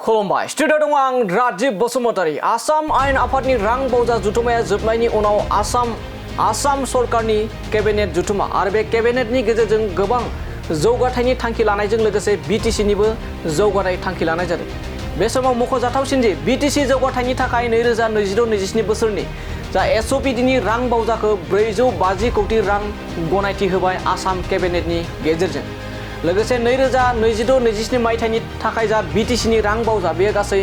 खुलुमबाय स्टुडिअ दङ आं राजिब बसुमतारी आसाम आयेन आफादनि रां बावजा जुथुमाया जोबनायनि उनाव आसाम सरकारनि केबिनेट जुथुमा आरो बे केबिनेटनि गेजेरजों गोबां जौगाथायनि थांखि लानायजों लोगोसे बिटिसिनिबो जौगानाय थांखि लानाय जादों। बे समाव मख'जाथावसिन दि बिटिसि जौगाथायनि थाखाय 2026-27 बोसोरनि जा एसअपिडिनि रां बावजाखौ 450 कोटी रां गनायथि होबाय आसाम केबिनेटनि गेजेरजों। लोगोसे 2026-27 मायथाइनि थाखाय जा बिटिसिनि रां बावजा बे गासै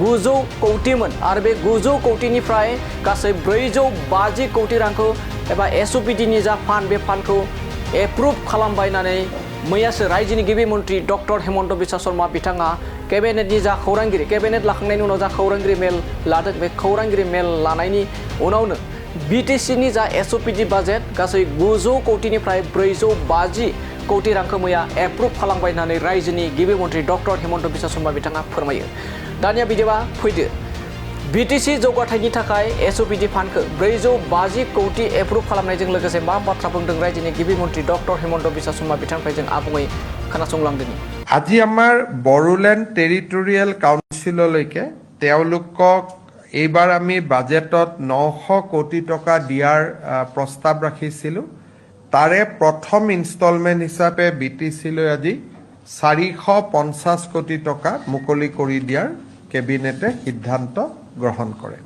900 कोटीमोन आरो बे 900 कोटीनिफ्राय गासै 450 कोटी रांखौ एबा एसअपिडिनि जा फान्ड बे फान्डखौ एप्रुभ खालामबाय होननानै मैयासो रायजोनि गिबि मन्त्रि डक्टर हेमन्त बिश्व शर्मा बिथाङा केबिनेटनि जा खौरांगिरि केबिनेट लाखांनायनि उनाव जा खौरांगिरि मेल लादों बे खौरांगिरि मेल लानायनि उनावनो बिटिसिनि जा एसअपिडि बाजेट गासै 900 कोटीनिफ्राय 450 कोटी रांखौ मैया एप्रुभ खालामबाय होननानै रायजोनि गिबि मन्त्रि डक्टर हेमन्त बिश्व शर्मा बिथाङा फोरमायो। दानिया बिदिबा फैदो बिटिसि जौगाथायनि थाखाय एसअपिडि फान्डखौ 450 कोटी एप्रुभ खालामनायजों लोगोसे मा बाथ्रा बुंदों रायजोनि गिबि मन्त्रि डक्टर हेमन्त बिश्व शर्मा बिथांनिफ्राय जों आबुङै खोनासंलांदोनि। আজি আমাৰ বড়োলেণ্ড টেৰিটৰিয়েল কাউন্সিললৈকে তেওঁলোকক এইবাৰ আমি বাজেটত 900 কোটি টকা দিয়াৰ প্ৰস্তাৱ ৰাখিছিলোঁ। তাৰে প্ৰথম ইনষ্টলমেণ্ট হিচাপে বিটিচিলৈ আজি 450 কোটি টকা মুকলি কৰি দিয়াৰ কেবিনেটে সিদ্ধান্ত গ্ৰহণ কৰে।